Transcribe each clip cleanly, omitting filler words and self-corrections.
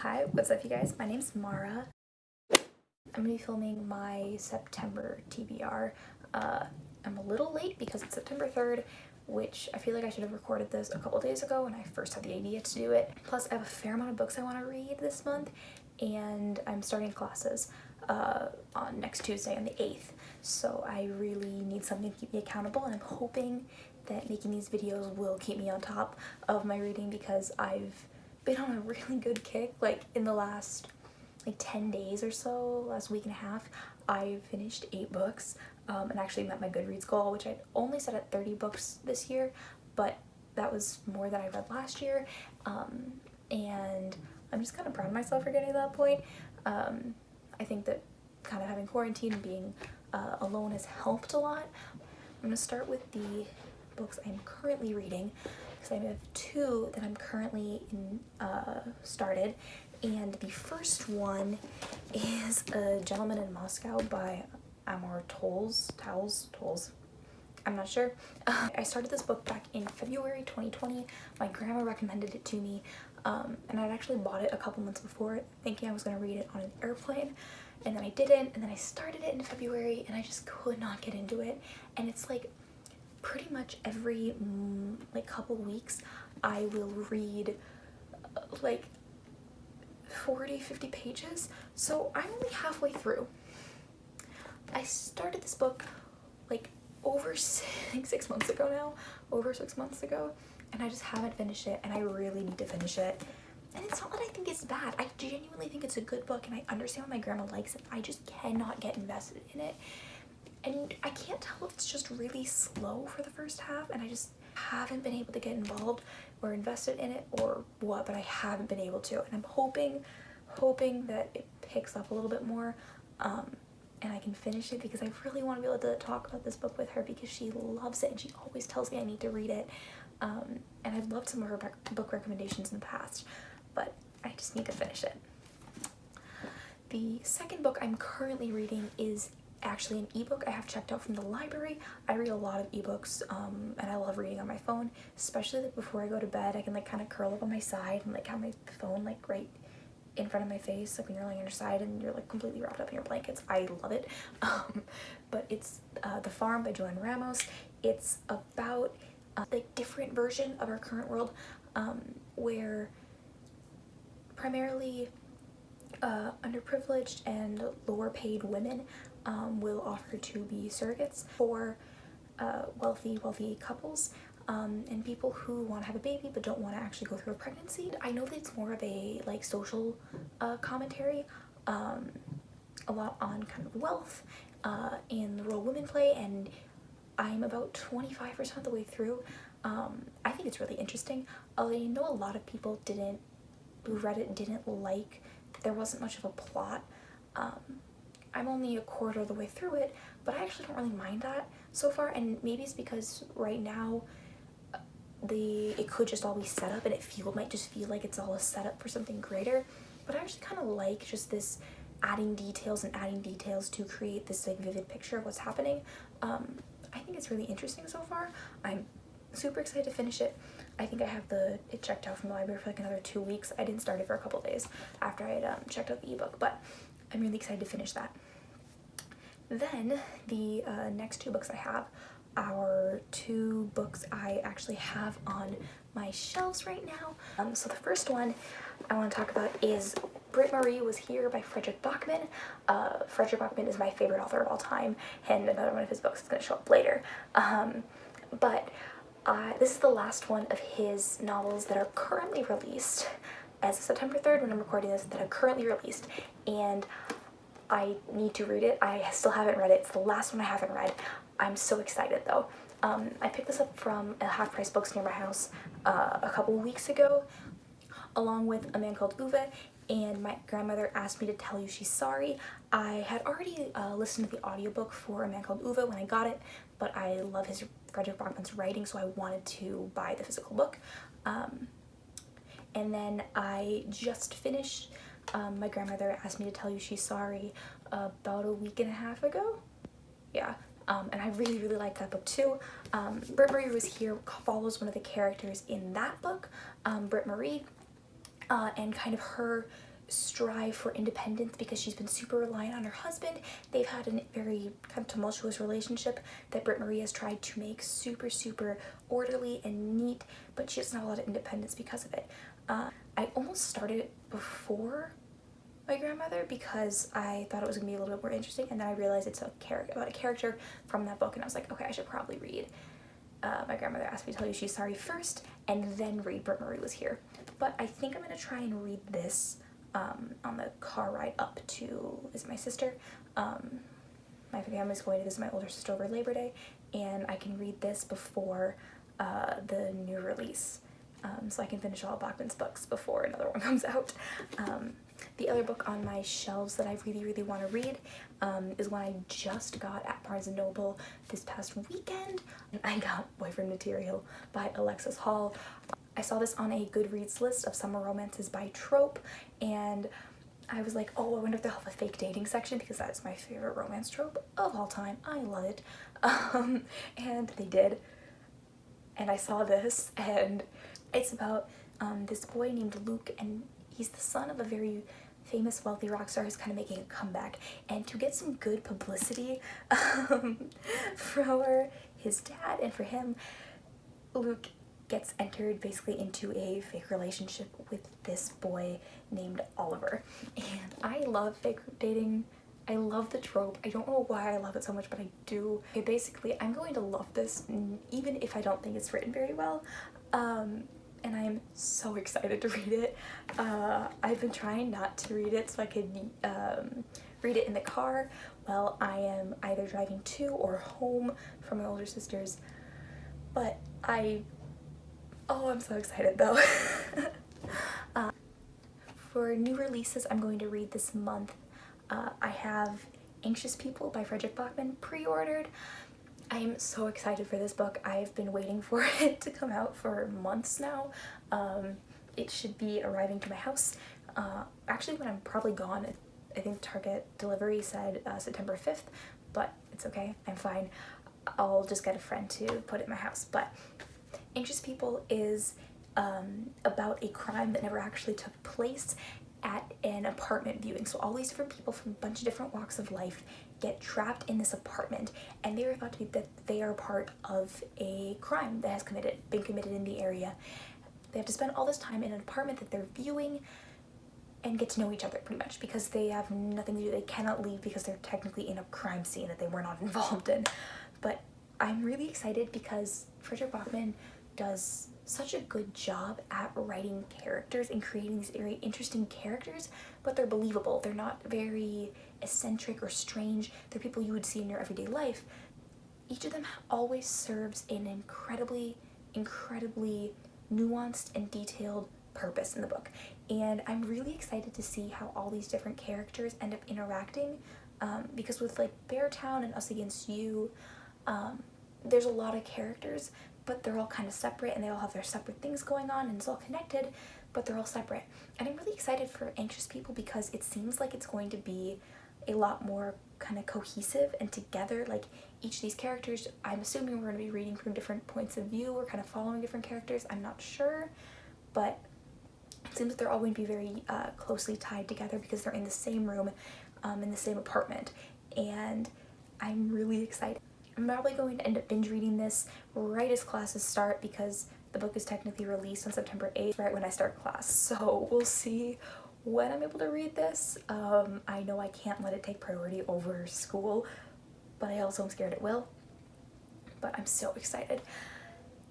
Hi, what's up you guys? My name's Mara. I'm gonna be filming my September TBR. I'm a little late because it's September 3rd, which I feel like I should have recorded this a couple days ago when I first had the idea to do it. Plus, I have a fair amount of books I want to read this month, and I'm starting classes on next Tuesday on the 8th. So I really need something to keep me accountable, and I'm hoping that making these videos will keep me on top of my reading because I've been on a really good kick. Like in the last 10 days or so, last week and a half, I finished 8 books and actually met my Goodreads goal, which I'd only set at 30 books this year, but that was more than I read last year, and I'm just kind of proud of myself for getting to that point. I think that kind of having quarantine and being alone has helped a lot. I'm gonna start with the books I'm currently reading because I have 2 that I'm currently started, and the first one is A Gentleman in Moscow by Amor Towles. I'm not sure. I started this book back in February 2020. My grandma recommended it to me, and I'd actually bought it a couple months before thinking I was going to read it on an airplane, and then I didn't, and then I started it in February and I just could not get into it. And it's like pretty much every couple weeks I will read like 40-50 pages, so I'm only halfway through. I started this book like over 6 months ago now, and I just haven't finished it, and I really need to finish it. And it's not that I think it's bad. I genuinely think it's a good book, and I understand why my grandma likes it. I just cannot get invested in it, and I can't tell if it's just really slow for the first half, and I just haven't been able to get involved or invested in it or what, but I haven't been able to, and I'm hoping that it picks up a little bit more, and I can finish it because I really want to be able to talk about this book with her because she loves it and she always tells me I need to read it, and I've loved some of her book recommendations in the past, but I just need to finish it. The second book I'm currently reading is actually an ebook I have checked out from the library. I read a lot of ebooks, and I love reading on my phone, especially like before I go to bed. I can kind of curl up on my side and have my phone right in front of my face, like when you're laying on your side and you're completely wrapped up in your blankets. I love it. But it's The Farm by Joanne Ramos. It's about a different version of our current world, where primarily underprivileged and lower paid women will offer to be surrogates for wealthy couples, and people who want to have a baby but don't want to actually go through a pregnancy. I know that it's more of a social commentary, a lot on kind of wealth and the role women play, and I'm about 25% of the way through. I think it's really interesting. I know a lot of people who read it didn't like that there wasn't much of a plot. I'm only a quarter of the way through it, but I actually don't really mind that so far, and maybe it's because right now it could just all be set up, and might just feel like it's all a setup for something greater, but I actually kind of like just this adding details to create this vivid picture of what's happening. I think it's really interesting so far. I'm super excited to finish it. I think I have it checked out from the library for another 2 weeks. I didn't start it for a couple days after I had checked out the ebook, but I'm really excited to finish that. Then the next 2 books I have are 2 books I actually have on my shelves right now. So the first one I want to talk about is Britt Marie Was Here by Fredrik Backman. Fredrik Backman is my favorite author of all time, and another one of his books is going to show up later. But this is the last one of his novels that are currently released as of September 3rd when I'm recording this, that are currently released, and I need to read it. I still haven't read it. It's the last one I haven't read. I'm so excited though. I picked this up from a half-price books near my house a couple weeks ago, along with A Man Called Uwe, and my grandmother asked me to tell you she's sorry. I had already listened to the audiobook for A Man Called Uwe when I got it, but I love Fredrik Backman's writing, so I wanted to buy the physical book. And then I just finished My Grandmother Asked Me to Tell You She's Sorry about a week and a half ago. Yeah. And I really liked that book too. Britt Marie Was Here follows one of the characters in that book, Britt Marie, and kind of her strive for independence because she's been super reliant on her husband. They've had a very kind of tumultuous relationship that Britt Marie has tried to make super, super orderly and neat, but she doesn't have a lot of independence because of it. I almost started it before my grandmother because I thought it was gonna be a little bit more interesting, and then I realized it's about a character from that book, and I was like, okay, I should probably read My Grandmother Asked Me to Tell You She's Sorry first, and then read Britt Marie Was Here. But I think I'm gonna try and read this on the car ride up to visit my sister. My family's going to visit my older sister over Labor Day, and I can read this before the new release. So I can finish all Backman's books before another one comes out. The other book on my shelves that I really, really want to read is one I just got at Barnes & Noble this past weekend. I got Boyfriend Material by Alexis Hall. I saw this on a Goodreads list of summer romances by trope, and I was like, oh, I wonder if they'll have a fake dating section, because that's my favorite romance trope of all time. I love it. And they did. And I saw this, and it's about this boy named Luke, and he's the son of a very famous wealthy rock star who's kind of making a comeback. And to get some good publicity for his dad and for him, Luke gets entered basically into a fake relationship with this boy named Oliver. And I love fake dating. I love the trope. I don't know why I love it so much, but I do. Okay, basically, I'm going to love this even if I don't think it's written very well. And I'm so excited to read it. I've been trying not to read it so I could read it in the car while I am either driving to or home from my older sister's. But I'm so excited though. For new releases I'm going to read this month, I have Anxious People by Fredrik Backman pre-ordered. I'm so excited for this book. I've been waiting for it to come out for months now. It should be arriving to my house. Actually, when I'm probably gone, I think Target delivery said September 5th, but it's okay, I'm fine. I'll just get a friend to put it in my house. But Anxious People is about a crime that never actually took place at an apartment viewing. So all these different people from a bunch of different walks of life get trapped in this apartment, and they are thought to be that they are part of a crime that has been committed in the area. They have to spend all this time in an apartment that they're viewing and get to know each other pretty much, because they have nothing to do. They cannot leave because they're technically in a crime scene that they were not involved in. But I'm really excited because Fredrik Backman does such a good job at writing characters and creating these very interesting characters, but they're believable. They're not very eccentric or strange. They're people you would see in your everyday life. Each of them always serves an incredibly, incredibly nuanced and detailed purpose in the book. And I'm really excited to see how all these different characters end up interacting, because with like Beartown and Us Against You, there's a lot of characters, but they're all kind of separate, and they all have their separate things going on, and it's all connected, but they're all separate. And I'm really excited for Anxious People because it seems like it's going to be a lot more kind of cohesive and together. Like each of these characters, I'm assuming we're going to be reading from different points of view or kind of following different characters. I'm not sure, but it seems that they're all going to be very closely tied together because they're in the same room, in the same apartment, and I'm really excited. I'm probably going to end up binge reading this right as classes start because the book is technically released on September 8th, right when I start class. So we'll see when I'm able to read this. I know I can't let it take priority over school, but I also am scared it will. But I'm so excited.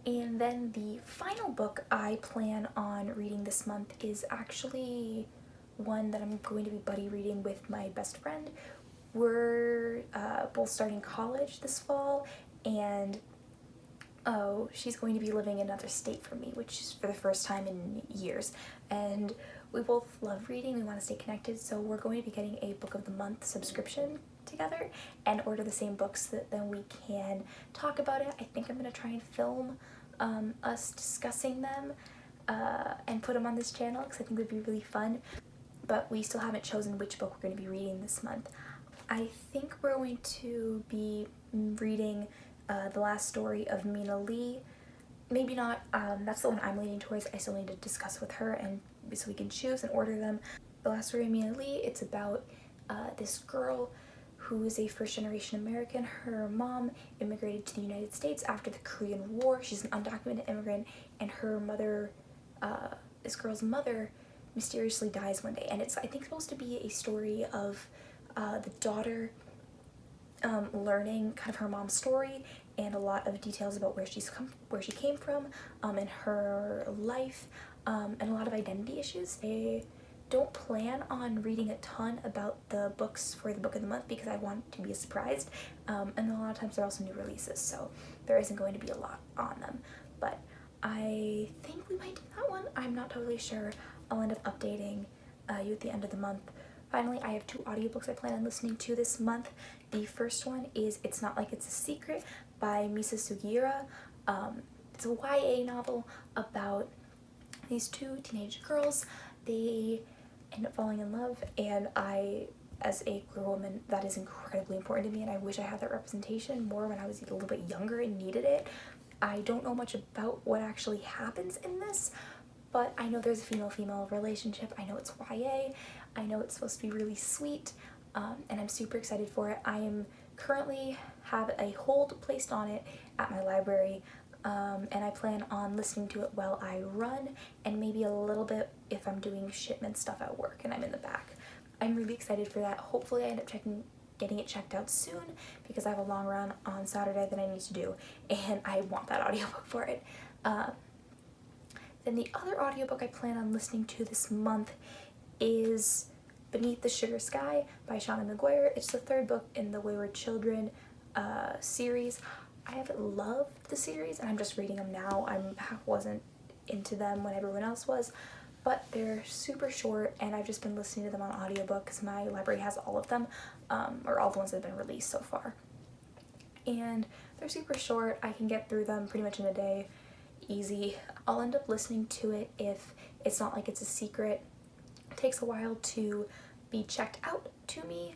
And then the final book I plan on reading this month is actually one that I'm going to be buddy reading with my best friend. We're both starting college this fall, and she's going to be living in another state from me, which is for the first time in years. And we both love reading, we want to stay connected, so we're going to be getting a book of the month subscription together and order the same books so that then we can talk about it. I think I'm going to try and film us discussing them and put them on this channel because I think it would be really fun. But we still haven't chosen which book we're going to be reading this month. I think we're going to be reading The Last Story of Mina Lee. Maybe not, that's the one I'm leaning towards. I still need to discuss with her and so we can choose and order them. The last story immediately, it's about this girl who is a first-generation American. Her mom immigrated to the United States after the Korean War. She's an undocumented immigrant, and her mother, this girl's mother, mysteriously dies one day. And it's, I think, supposed to be a story of the daughter learning kind of her mom's story and a lot of details about where she came from, and her life, and a lot of identity issues. I don't plan on reading a ton about the books for the book of the month because I want to be surprised, and a lot of times they're also new releases, so there isn't going to be a lot on them, but I think we might do that one. I'm not totally sure. I'll end up updating you at the end of the month. Finally, I have 2 audiobooks I plan on listening to this month. The first one is It's Not Like It's a Secret by Misa Sugiura. It's a YA novel about these 2 teenage girls. They end up falling in love, and I, as a queer woman, that is incredibly important to me, and I wish I had that representation more when I was a little bit younger and needed it. I don't know much about what actually happens in this, but I know there's a female-female relationship. I know it's YA. I know it's supposed to be really sweet, and I'm super excited for it. I am currently have a hold placed on it at my library, and I plan on listening to it while I run, and maybe a little bit if I'm doing shipment stuff at work and I'm in the back. I'm really excited for that. Hopefully I end up getting it checked out soon because I have a long run on Saturday that I need to do, and I want that audiobook for it. Then the other audiobook I plan on listening to this month is Beneath the Sugar Sky by Shauna McGuire. It's the 3rd book in the Wayward Children series. I haven't loved the series, and I'm just reading them now. I wasn't into them when everyone else was, but they're super short, and I've just been listening to them on audiobook because my library has all of them, or all the ones that have been released so far. And they're super short. I can get through them pretty much in a day, easy. I'll end up listening to it if It's Not Like It's a Secret. It takes a while to be checked out to me,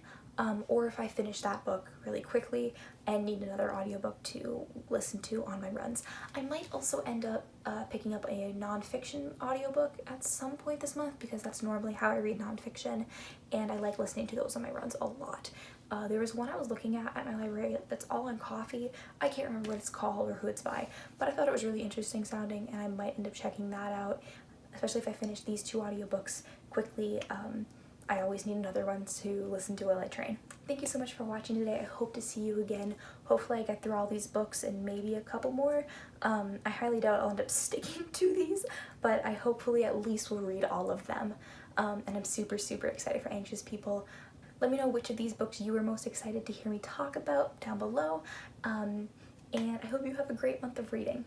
or if I finish that book really quickly and need another audiobook to listen to on my runs. I might also end up picking up a nonfiction audiobook at some point this month because that's normally how I read nonfiction, and I like listening to those on my runs a lot. There was one I was looking at my library that's all on coffee. I can't remember what it's called or who it's by, but I thought it was really interesting sounding, and I might end up checking that out, especially if I finish these 2 audiobooks quickly. I always need another one to listen to while I train. Thank you so much for watching today. I hope to see you again. Hopefully I get through all these books and maybe a couple more. I highly doubt I'll end up sticking to these, but I hopefully at least will read all of them. And I'm super, super excited for Anxious People. Let me know which of these books you were most excited to hear me talk about down below. And I hope you have a great month of reading.